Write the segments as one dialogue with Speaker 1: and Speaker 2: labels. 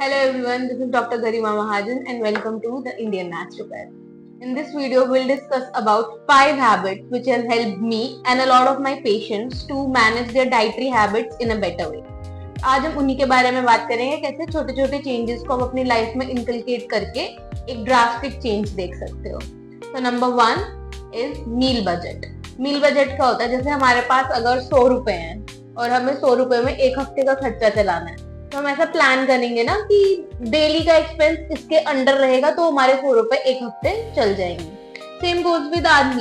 Speaker 1: Hello everyone, this is Dr. Garima Mahajan and welcome to the Indian Naturopath. In this video, we'll discuss about 5 habits which have helped me and a lot of my patients to manage their dietary habits in a better way. आज हम उन्हीं के बारे में बात करेंगे कैसे छोटे छोटे चेंजेस को आप अपनी लाइफ में इंकलकेट करके एक ड्रास्टिक चेंज देख सकते हो। तो number 1 is meal budget. Meal budget क्या होता है? जैसे हमारे पास अगर 100 रुपए हैं और हमें 100 रुपए में एक हफ्ते का खर्चा चलाना है, तो हम ऐसा प्लान करेंगे ना कि डेली का एक्सपेंस इसके अंडर रहेगा तो हमारे 100 रुपए एक हफ्ते चल जाएंगे। Same goes with our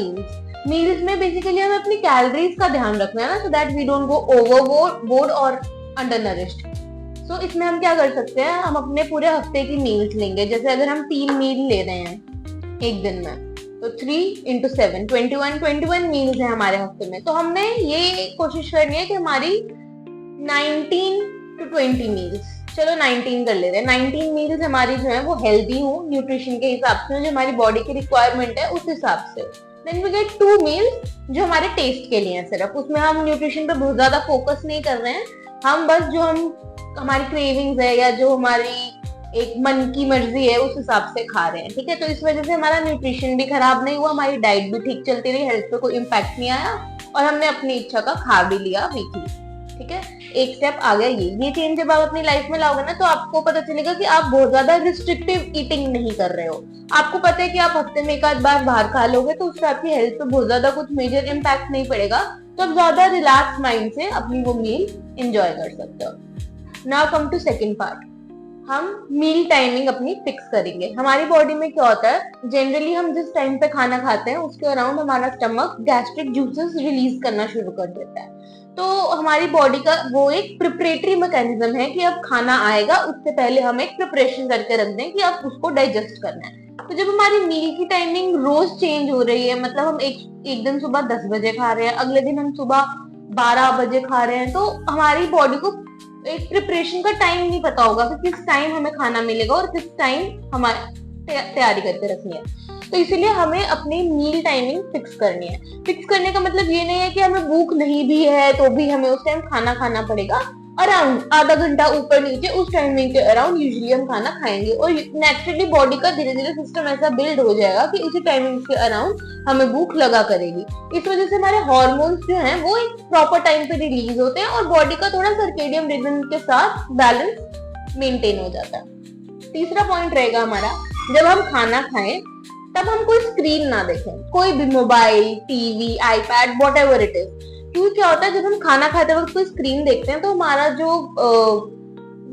Speaker 1: meals में बेसिकली हमें अपनी कैलोरीज का ध्यान रखना है ना, so that we don't go overboard और अंडर नरिश्ड। सो इसमें हम क्या कर सकते हैं, हम अपने पूरे हफ्ते की मील्स लेंगे। जैसे अगर हम 3 मील ले रहे हैं एक दिन में, तो 3 into 7 21 मील्स है हमारे हफ्ते में। तो हमने ये कोशिश करनी है कि हमारी 19 to 20 मील्स, चलो 19 कर लेते हैं। 19 मील्स हमारी जो है वो हेल्दी हो, न्यूट्रिशन के हिसाब से, जो हमारी बॉडी की रिक्वायरमेंट है उस हिसाब से। देन वी गेट 2 मील्स जो हमारे टेस्ट के लिए हैं सिर्फ, उसमें हम न्यूट्रिशन पे बहुत ज्यादा फोकस नहीं कर रहे हैं, हम बस जो हमारी क्रेविंग्स है या जो हमारी एक मन की मर्जी है उस हिसाब से खा रहे हैं। ठीक है, तो इस वजह से हमारा न्यूट्रिशन भी खराब नहीं हुआ, हमारी डाइट भी ठीक चलती रही, हेल्थ पे कोई इम्पैक्ट नहीं आया और हमने अपनी इच्छा का खा भी लिया वीकली। ठीक है, एक स्टेप आ गया ये चेंज जब आप अपनी लाइफ में लाओगे ना, तो आपको पता चलेगा कि आप बहुत ज्यादा रिस्ट्रिक्टिव ईटिंग नहीं कर रहे हो। आपको पता है कि आप हफ्ते में एक आध बार बाहर खा लोगे तो उससे आपकी हेल्थ पे बहुत ज्यादा कुछ मेजर इम्पैक्ट नहीं पड़ेगा, तो आप ज्यादा रिलैक्स माइंड से अपनी वो मील एंजॉय कर सकते हो। Now come to second part, हम मील टाइमिंग अपनी फिक्स करेंगे। हमारी बॉडी में क्या होता है, जनरली हम जिस टाइम पे खाना खाते हैं उसके अराउंड हमारा स्टमक गैस्ट्रिक जूसेस रिलीज करना शुरू कर देता है। तो हमारी बॉडी का वो एक प्रिपरेटरी मैकेनिज्म है कि अब खाना आएगा, उससे पहले हम एक प्रिपरेशन करके रख दें कि अब उसको डाइजेस्ट करना है। तो जब हमारी मील की टाइमिंग रोज चेंज हो रही है, मतलब हम एक दिन सुबह 10 बजे खा रहे हैं, अगले दिन हम सुबह 12 बजे खा रहे हैं, तो हमारी बॉडी को एक प्रिपरेशन का टाइम नहीं पता होगा कि किस टाइम हमें खाना मिलेगा और किस टाइम हमारे तैयारी करके रखनी है। तो इसीलिए हमें अपनी मील टाइमिंग फिक्स करनी है। फिक्स करने का मतलब ये नहीं है कि हमें भूख नहीं भी है तो भी हमें उस टाइम खाना खाना पड़ेगा। अराउंड आधा घंटा ऊपर नीचे उस टाइमिंग के अराउंड यूजुअली हम खाना खाएंगे और नेचुरली बॉडी का धीरे धीरे सिस्टम ऐसा बिल्ड हो जाएगा कि उसी टाइमिंग के अराउंड हमें भूख लगा करेगी। इस वजह से हमारे हार्मोन्स जो हैं वो एक प्रॉपर टाइम पे रिलीज होते हैं और बॉडी का थोड़ा सर्केडियन रिदम के साथ बैलेंस मेंटेन हो जाता है। तीसरा पॉइंट रहेगा हमारा, जब हम खाना खाएं तब हम कोई स्क्रीन ना देखें, कोई भी mobile, TV, iPad, whatever it is. क्योंकि क्या होता है, जब हम खाना खाते वक्त कोई स्क्रीन देखते हैं तो हमारा जो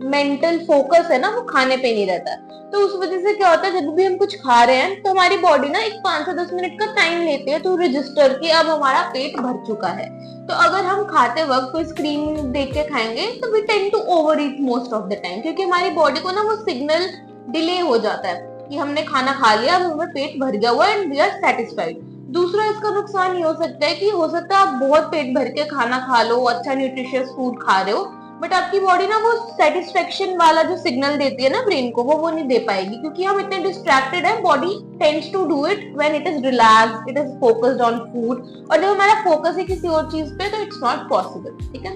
Speaker 1: मेंटल फोकस है ना वो खाने पे नहीं रहता है। तो उस वजह से क्या होता है, जब भी हम कुछ खा रहे हैं तो हमारी बॉडी ना एक 5 से 10 मिनट का टाइम लेती है तो रजिस्टर कि अब हमारा पेट भर चुका है। तो अगर हम खाते वक्त कोई स्क्रीन देख के खाएंगे तो we tend to overeat most of the time, क्योंकि हमारी बॉडी को ना वो सिग्नल डिले हो जाता है कि हमने खाना खा लिया, अब हमें पेट भर गया हुआ एंड वी आर सेटिस्फाइड। दूसरा इसका नुकसान ये हो सकता है कि हो सकता है आप बहुत पेट भर के खाना खा लो, अच्छा न्यूट्रिशियस फूड खा रहे हो, बट आपकी बॉडी ना वो सेटिस्फेक्शन वाला जो सिग्नल देती है ना ब्रेन को, वो नहीं दे पाएगी, क्योंकि हम इतने डिस्ट्रैक्टेड है। Body tends to do it when it is relaxed, it is focused on food, और जब हमारा फोकस है किसी और चीज पे तो इट्स नॉट पॉसिबल। ठीक है,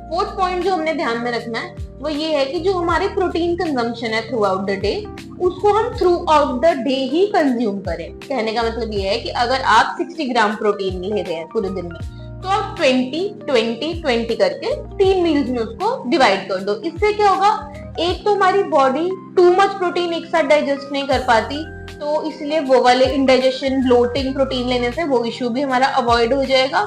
Speaker 1: फोर्थ पॉइंट जो हमने ध्यान में रखना है वो ये है कि जो हमारी प्रोटीन कंजम्पशन है थ्रू आउट द डे, उसको हम through out the day he consume करें। कहने का मतलब ये है कि अगर आप 60 ग्राम प्रोटीन ले रहे हैं पूरे दिन में, तो आप 20-20-20 करके 3 मील्स में उसको डिवाइड कर दो। इससे क्या होगा, एक तो हमारी बॉडी टू मच प्रोटीन एक साथ डाइजेस्ट नहीं कर पाती, तो इसलिए वो वाले इंडाइजेशन, ब्लोटिंग प्रोटीन लेने से वो इश्यू भी हमारा अवॉइड हो जाएगा।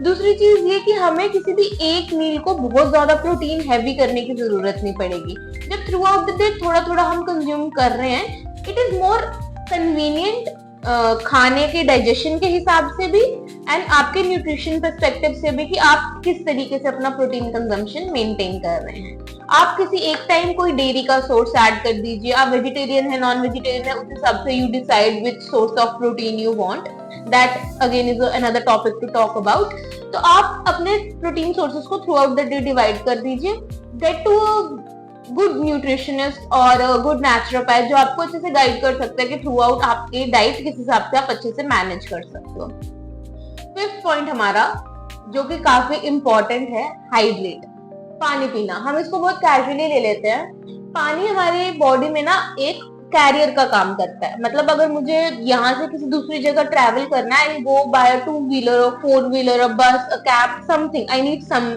Speaker 1: दूसरी चीज ये कि हमें किसी भी एक मील को बहुत ज्यादा प्रोटीन हैवी करने की जरूरत नहीं पड़ेगी। जब थ्रू आउट द डे थोड़ा थोड़ा हम कंज्यूम कर रहे हैं, इट इज मोर कन्वीनियंट खाने के डाइजेशन के हिसाब से भी एंड आपके न्यूट्रिशन पर्सपेक्टिव से भी कि आप किस तरीके से अपना प्रोटीन कंजम्पशन मेंटेन कर रहे हैं। आप किसी एक टाइम कोई डेयरी का सोर्स ऐड कर दीजिए, आप वेजिटेरियन है, नॉन वेजिटेरियन है, उस हिसाब से you decide which source of protein you want, that again is another topic to talk about. तो आप अपने प्रोटीन सोर्सेज को throughout the day divide कर दीजिए, गेट टू गुड न्यूट्रिशनिस्ट और गुड नेचुरोपैथ जो आपको अच्छे से गाइड कर सकते हैं कि थ्रू आउट आपकी डाइट किस हिसाब से आप अच्छे से मैनेज कर सकते हो। फिफ्थ पॉइंट हमारा जो कि काफी इंपॉर्टेंट है, हाइड्रेट, पानी पीना। हम इसको बहुत कैजुअली ले लेते हैं पानी हमारे बॉडी में ना एक कैरियर का काम करता है। मतलब अगर मुझे यहाँ से किसी दूसरी जगह ट्रैवल करना है, आई गो बाय अ 2 व्हीलर और 4 wheeler, a bus, a cab, something, I need some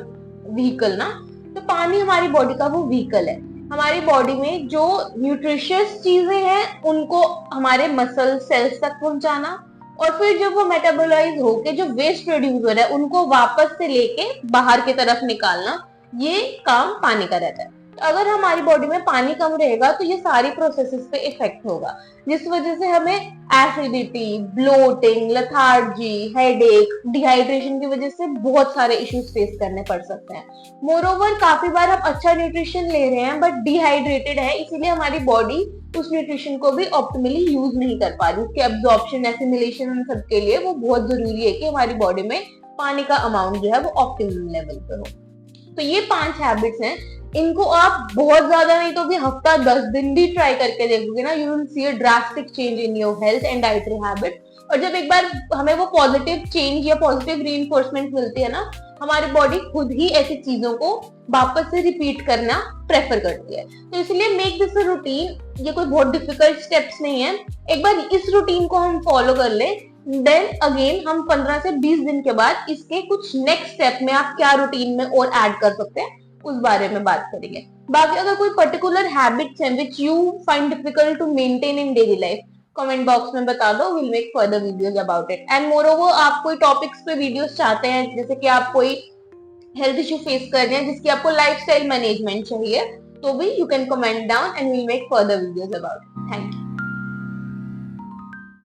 Speaker 1: vehicle ना। तो पानी हमारी बॉडी का वो व्हीकल है। हमारी बॉडी में जो न्यूट्रिशियस चीजें हैं उनको हमारे मसल सेल्स तक पहुंचाना, और फिर जब वो मेटाबोलाइज होके जो वेस्ट प्रोड्यूस हो रहा है उनको वापस से लेके बाहर की तरफ निकालना, ये काम पानी का रहता है। अगर हमारी बॉडी में पानी कम रहेगा तो ये सारी प्रोसेसेस पे इफेक्ट होगा, जिस वजह से हमें acidity, bloating, lethargy, headache, dehydration की वजह से बहुत सारे इश्यूज फेस करने पड़ सकते हैं। मोरोवर काफी बार हम अच्छा न्यूट्रिशन ले रहे हैं बट डिहाइड्रेटेड है, इसीलिए हमारी बॉडी उस न्यूट्रिशन को भी ऑप्टिमली यूज नहीं कर पा रही। उसके एब्जॉर्प्शन, एसिमिलेशन, उन सब के लिए वो बहुत जरूरी है कि हमारी बॉडी में पानी का अमाउंट जो है वो ऑप्टिमम लेवल पे हो। तो ये 5 हैबिट्स हैं, इनको आप बहुत ज्यादा नहीं तो भी हफ्ता 10 दिन भी ट्राई करके देखोगे ना, you will see a drastic change in your health and dietary habit. और जब एक बार हमें वो पॉजिटिव चेंज या पॉजिटिव रीइंफोर्समेंट मिलती है ना, हमारी बॉडी खुद ही ऐसी चीजों को वापस से रिपीट करना प्रेफर करती है। तो इसलिए मेक दिस अ रूटीन। ये कोई बहुत डिफिकल्ट स्टेप्स नहीं है, एक बार इस रूटीन को हम फॉलो कर ले, देन अगेन हम 15 से 20 दिन के बाद इसके कुछ नेक्स्ट स्टेप में आप क्या रूटीन में और ऐड कर सकते हैं उस बारे में बात करेंगे। बाकी अगर कोई पर्टिकुलर हैबिट्स हैं which you find difficult to maintain in daily life, comment box में बता दो, will make further videos about it. And moreover आप कोई टॉपिक्स पे वीडियोस चाहते हैं, जैसे कि आप कोई हेल्थ इश्यू फेस कर रहे हैं जिसकी आपको लाइफस्टाइल मैनेजमेंट चाहिए, तो भी you can comment down and will make further videos about it. Thank you.